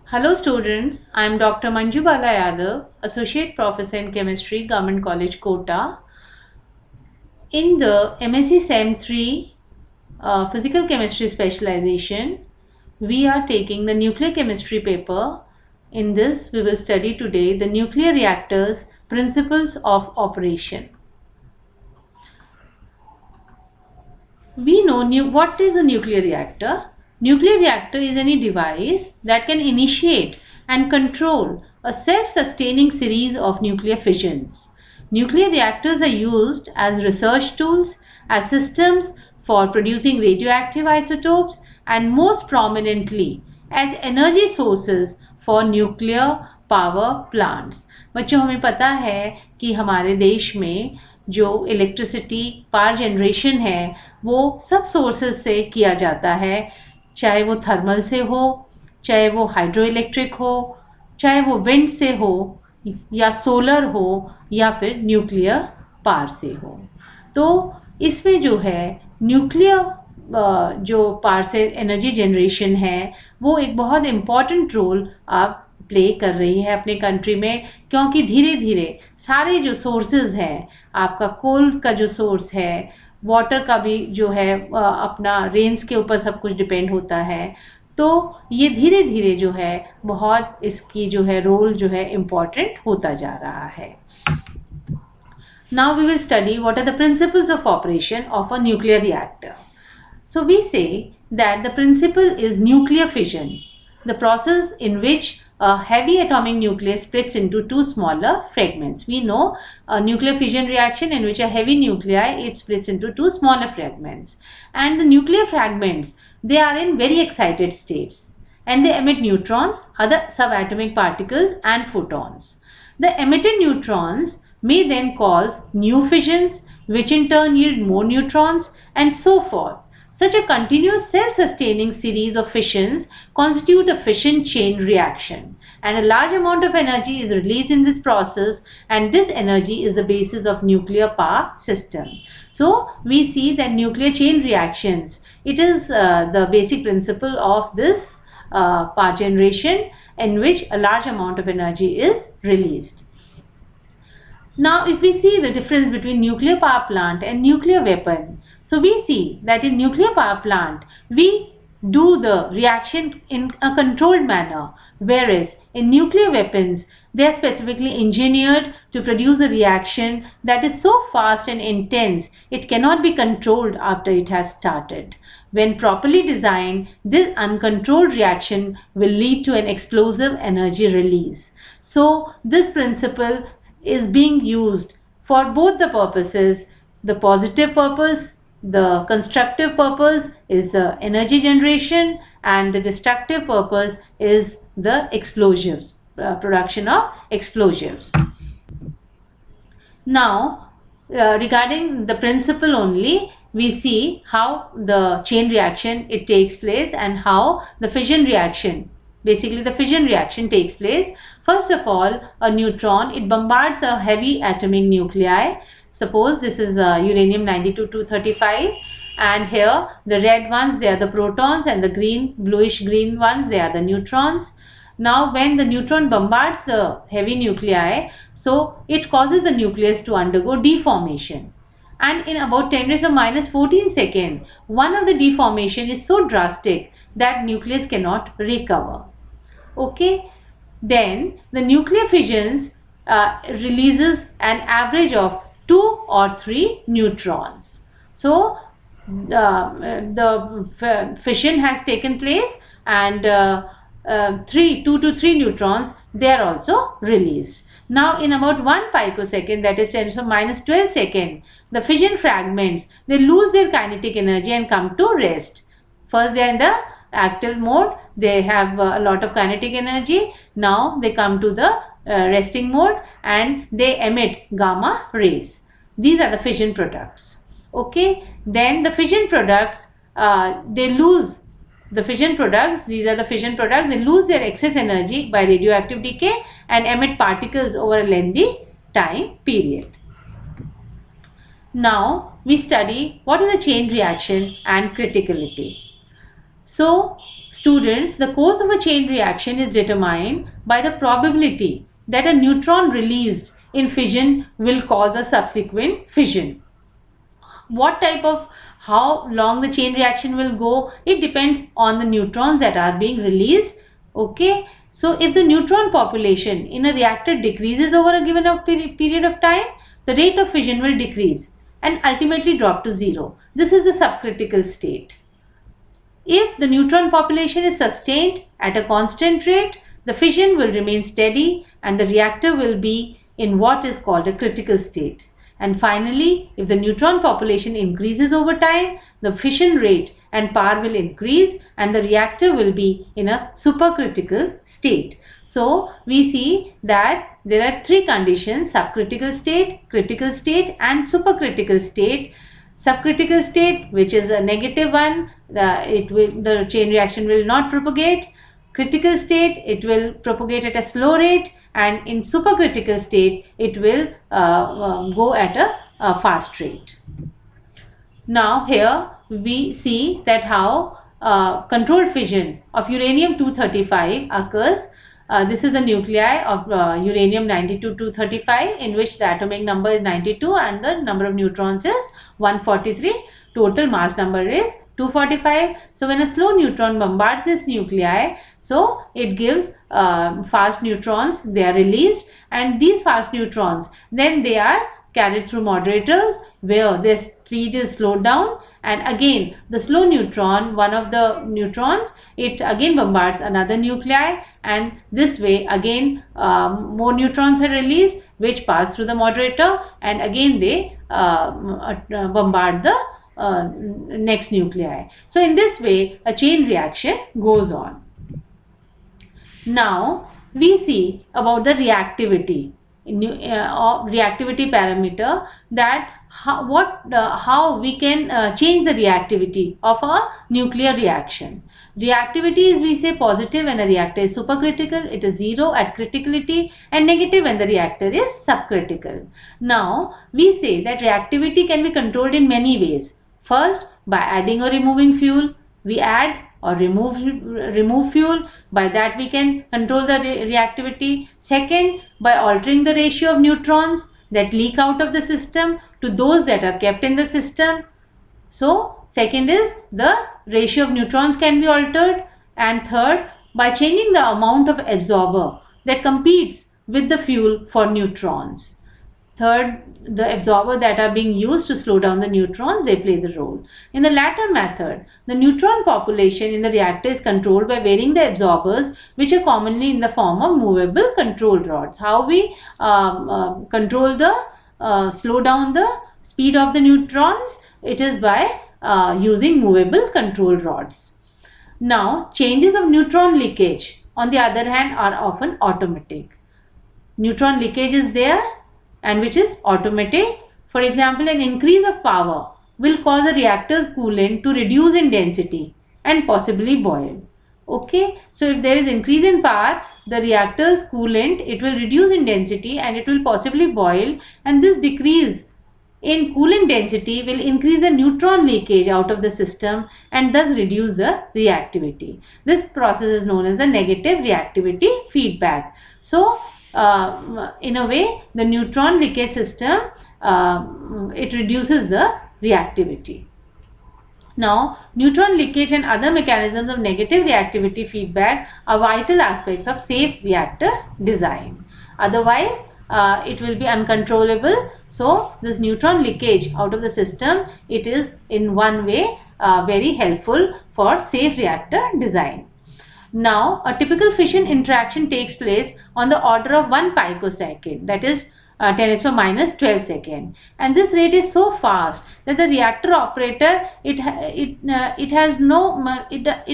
Hello students, I am Dr. Manju Bala Yadav, Associate Professor in Chemistry, Government College, Kota. In the MSc Sem 3 Physical Chemistry specialization, we are taking the nuclear chemistry paper. In this, we will study today the nuclear reactors, principles of operation. We know what is a nuclear reactor. Nuclear reactor is any device that can initiate and control a self-sustaining series of nuclear fissions. Nuclear reactors are used as research tools, as systems for producing radioactive isotopes, and most prominently as energy sources for nuclear power plants. बच्चों, हमें पता है कि हमारे देश में जो electricity power generation है वो सब सोर्सेस से किया जाता है, चाहे वो थर्मल से हो, चाहे वो हाइड्रो इलेक्ट्रिक हो, चाहे वो विंड से हो या सोलर हो या फिर न्यूक्लियर पावर से हो। तो इसमें जो है न्यूक्लियर जो पावर से एनर्जी जनरेशन है वो एक बहुत इम्पॉर्टेंट रोल आप प्ले कर रही है अपने कंट्री में, क्योंकि धीरे धीरे सारे जो सोर्सेज हैं, आपका कोल का जो सोर्स है, वाटर का भी जो है अपना रेंज के ऊपर सब कुछ डिपेंड होता है। तो ये धीरे धीरे जो है बहुत इसकी जो है रोल जो है इम्पॉर्टेंट होता जा रहा है। Now we will study what are the principles of operation of a nuclear reactor. So we say that the principle is nuclear fission, the process in which a heavy atomic nucleus splits into two smaller fragments. We know a nuclear fission reaction in which a heavy nuclei it splits into two smaller fragments, and the nuclear fragments, they are in very excited states and they emit neutrons, other subatomic particles and photons. The emitted neutrons may then cause new fissions, which in turn yield more neutrons, and so forth. Such a continuous self-sustaining series of fissions constitute a fission chain reaction, and a large amount of energy is released in this process, and this energy is the basis of nuclear power system. So we see that nuclear chain reactions, it is the basic principle of this power generation in which a large amount of energy is released. Now, if we see the difference between nuclear power plant and nuclear weapon, so we see that in nuclear power plant, we do the reaction in a controlled manner, whereas in nuclear weapons, they are specifically engineered to produce a reaction that is so fast and intense, it cannot be controlled after it has started. When properly designed, this uncontrolled reaction will lead to an explosive energy release. So, this principle is being used for both the purposes. The positive purpose, the constructive purpose is the energy generation, and the destructive purpose is the explosives, production of explosives. Now, regarding the principle only, we see how the chain reaction it takes place and how the fission reaction, basically the fission reaction takes place. First of all, a neutron, it bombards a heavy atomic nuclei. Suppose this is uranium-92-235, and here the red ones, they are the protons, and the green, bluish green ones, they are the neutrons. Now when the neutron bombards the heavy nuclei, so it causes the nucleus to undergo deformation. And in about 10 raised to minus 14 seconds, one of the deformation is so drastic that nucleus cannot recover. Okay. Then the nuclear fissions releases an average of 2 or 3 neutrons. So the fission has taken place, and 2 to 3 neutrons, they are also released. Now in about 1 picosecond, that is 10 to the minus 12 second, the fission fragments, they lose their kinetic energy and come to rest. First they are in the active mode, they have a lot of kinetic energy. Now they come to the resting mode and they emit gamma rays. These are the fission products. Okay, then the fission products, they lose the fission products, these are the fission products, they lose their excess energy by radioactive decay and emit particles over a lengthy time period. Now we study what is a chain reaction and criticality. So Students, the course of a chain reaction is determined by the probability that a neutron released in fission will cause a subsequent fission. What type of, how long the chain reaction will go, it depends on the neutrons that are being released. Okay, so if the neutron population in a reactor decreases over a given period of time, the rate of fission will decrease and ultimately drop to zero. This is the subcritical state. If the neutron population is sustained at a constant rate, the fission will remain steady and the reactor will be in what is called a critical state. And finally, if the neutron population increases over time, the fission rate and power will increase and the reactor will be in a supercritical state. So, we see that there are three conditions: subcritical state, critical state and supercritical state. Subcritical state, which is a negative one, the chain reaction will not propagate. Critical state, it will propagate at a slow rate, and in supercritical state it will go at a fast rate. Now here we see that how controlled fission of uranium-235 occurs. This is the nuclei of uranium-92-235, in which the atomic number is 92 and the number of neutrons is 143. Total mass number is 245. So when a slow neutron bombards this nuclei, so it gives fast neutrons, they are released, and these fast neutrons then they are carried through moderators where their speed is slowed down, and again the slow neutron, one of the neutrons, it again bombards another nuclei, and this way again more neutrons are released which pass through the moderator, and again they bombard the next nuclei. So in this way a chain reaction goes on. Now we see about the reactivity, reactivity parameter, that how we can change the reactivity of a nuclear reaction. Reactivity is, we say, positive when a reactor is supercritical, it is 0 at criticality, and negative when the reactor is subcritical. Now we say that reactivity can be controlled in many ways. First, by adding or removing fuel. We add or remove fuel, by that we can control the reactivity. Second, by altering the ratio of neutrons that leak out of the system to those that are kept in the system. So second is the ratio of neutrons can be altered, and third, by changing the amount of absorber that competes with the fuel for neutrons. Third, the absorber that are being used to slow down the neutrons, they play the role. In the latter method, the neutron population in the reactor is controlled by varying the absorbers, which are commonly in the form of movable control rods. How we control the slow down the speed of the neutrons? It is by using movable control rods. Now, changes of neutron leakage, on the other hand, are often automatic. Neutron leakage is there, and which is automatic. For example, an increase of power will cause a reactor's coolant to reduce in density and possibly boil. Okay, so if there is increase in power, the reactor's coolant, it will reduce in density and it will possibly boil, and this decrease in coolant density will increase the neutron leakage out of the system and thus reduce the reactivity. This process is known as the negative reactivity feedback. So in a way, the neutron leakage system, it reduces the reactivity. Now, neutron leakage and other mechanisms of negative reactivity feedback are vital aspects of safe reactor design. Otherwise, it will be uncontrollable. So, this neutron leakage out of the system, it is in one way very helpful for safe reactor design. Now, a typical fission interaction takes place on the order of 1 picosecond, that is 10⁻⁻12 second, and this rate is so fast that the reactor operator it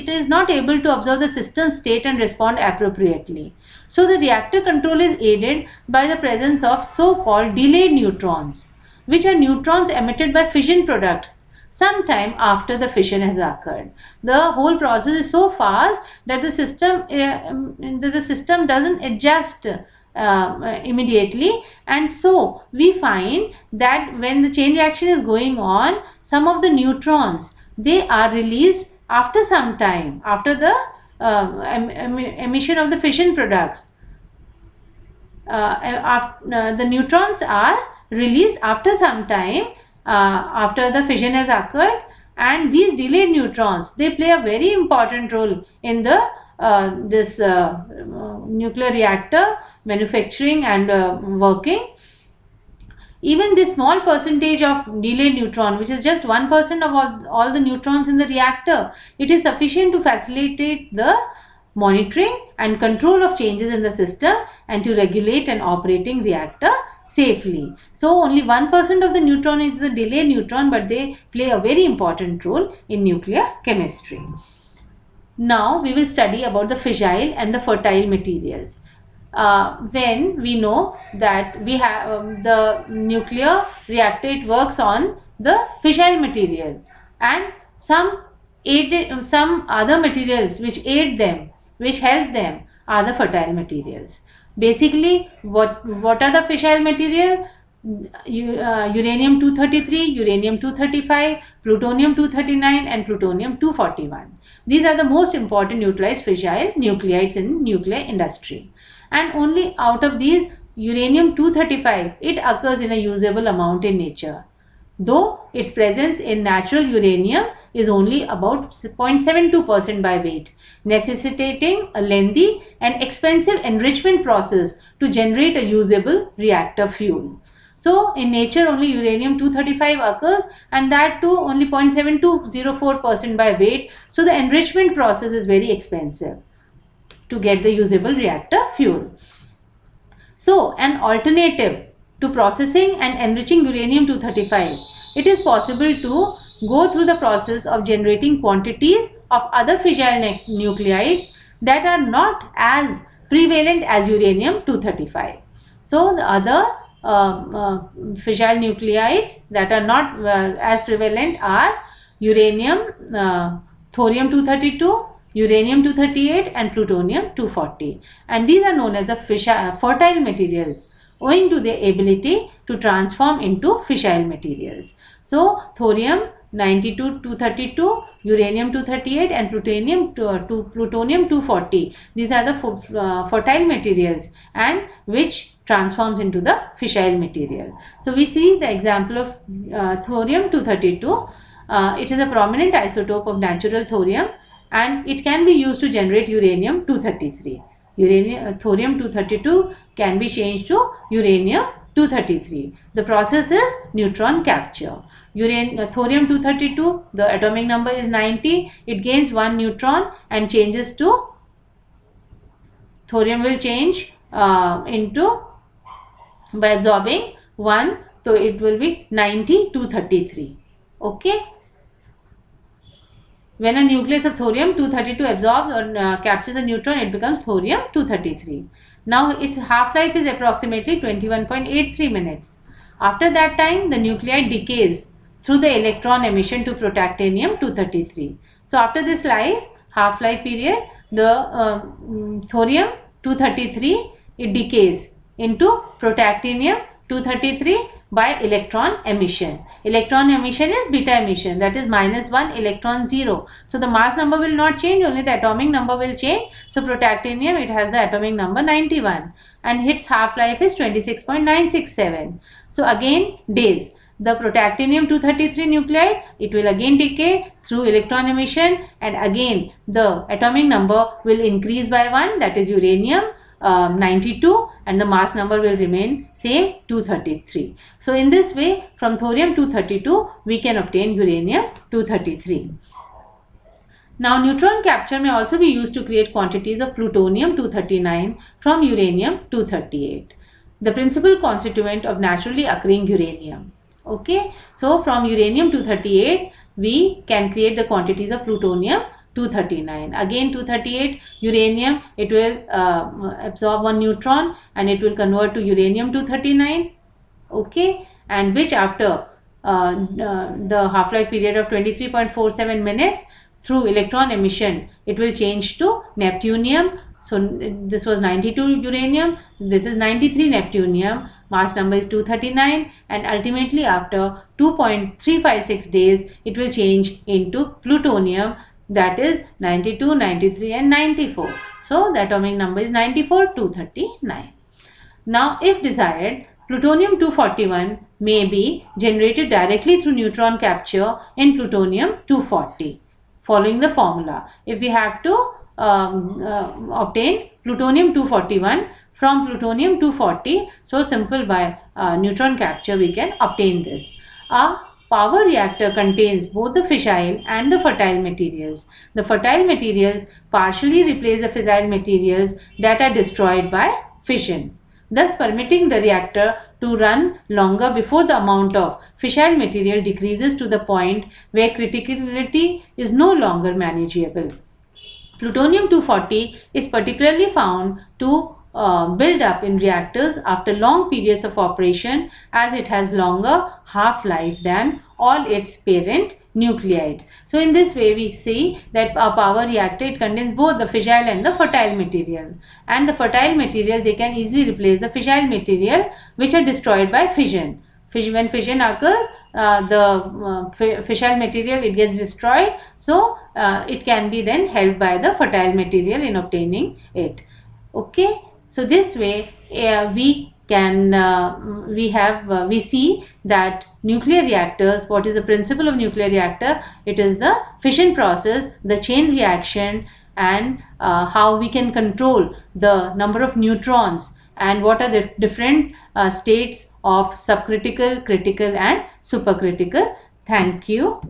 is not able to observe the system state and respond appropriately. So the reactor control is aided by the presence of so-called delayed neutrons, which are neutrons emitted by fission products sometime after the fission has occurred. The whole process is so fast that the system doesn't adjust immediately, and so we find that when the chain reaction is going on, some of the neutrons, they are released after some time, after the emission of the fission products. The neutrons are released after some time, after the fission has occurred, and these delayed neutrons, they play a very important role in the nuclear reactor manufacturing and working. Even this small percentage of delayed neutron, which is just 1% of all the neutrons in the reactor, it is sufficient to facilitate the monitoring and control of changes in the system and to regulate an operating reactor safely. So only 1% of the neutron is the delayed neutron, but they play a very important role in nuclear chemistry. Now we will study about the fissile and the fertile materials. When we know that we have the nuclear reactor, it works on the fissile material, and some other materials which aid them, which help them, are the fertile materials. Basically, what are the fissile material? Uranium 233, uranium 235, plutonium 239 and plutonium 241. These are the most important neutralized fissile nuclides in nuclear industry. And only out of these, uranium 235, it occurs in a usable amount in nature, though its presence in natural uranium is only about 0.72% by weight, necessitating a lengthy and expensive enrichment process to generate a usable reactor fuel. So in nature only uranium 235 occurs, and that too only 0.7204% by weight. So the enrichment process is very expensive to get the usable reactor fuel. So an alternative to processing and enriching uranium 235, it is possible to go through the process of generating quantities of other fissile nuclides that are not as prevalent as uranium 235. So the other fissile nuclides that are not as prevalent are uranium, thorium 232, uranium 238 and plutonium 240, and these are known as the fertile materials owing to their ability to transform into fissile materials. So thorium 92 232, uranium 238 and plutonium 240, these are the fertile materials and which transforms into the fissile material. So we see the example of thorium 232. It is a prominent isotope of natural thorium, and it can be used to generate uranium 233. Thorium 232 can be changed to uranium 233. The process is neutron capture. Thorium 232, the atomic number is 90. It gains one neutron and changes to, thorium will change into, by absorbing 1, so it will be 90 233. Okay. When a nucleus of thorium 232 absorbs or captures a neutron, it becomes thorium 233. Now its half-life is approximately 21.83 minutes. After that time, the nuclide decays through the electron emission to protactinium 233. So after this half-life period, the thorium 233, it decays into protactinium 233 by electron emission. Electron emission is beta emission, that is -1 electron 0. So the mass number will not change, only the atomic number will change. So protactinium, it has the atomic number 91 and its half-life is 26.967. So again days. The protactinium 233 nuclide, it will again decay through electron emission, and again the atomic number will increase by 1, that is uranium 92, and the mass number will remain same, 233. So in this way, from thorium 232 we can obtain uranium 233. Now neutron capture may also be used to create quantities of plutonium 239 from uranium 238, the principal constituent of naturally occurring uranium. Okay, so from uranium 238 we can create the quantities of plutonium 239. Again 238 uranium, it will absorb one neutron and it will convert to uranium 239. Okay, and which after the half-life period of 23.47 minutes, through electron emission, it will change to neptunium. So this was 92 uranium, this is 93 neptunium, mass number is 239, and ultimately after 2.356 days it will change into plutonium that is 92, 93 and 94. So the atomic number is 94, 239. Now if desired, plutonium-241 may be generated directly through neutron capture in plutonium-240 following the formula. If we have to obtain plutonium-241 from plutonium-240, so simple by neutron capture we can obtain this. A power reactor contains both the fissile and the fertile materials. The fertile materials partially replace the fissile materials that are destroyed by fission, thus permitting the reactor to run longer before the amount of fissile material decreases to the point where criticality is no longer manageable. Plutonium-240 is particularly found to build up in reactors after long periods of operation, as it has longer half-life than all its parent nuclides. So in this way we see that a power reactor, it contains both the fissile and the fertile material, and the fertile material, they can easily replace the fissile material which are destroyed by fission. When fission occurs, the fissile material, it gets destroyed, so it can be then held by the fertile material in obtaining it. Okay, so this way we can we see that nuclear reactors, what is the principle of nuclear reactor? It is the fission process, the chain reaction, and how we can control the number of neutrons and what are the different states of subcritical, critical and supercritical. Thank you.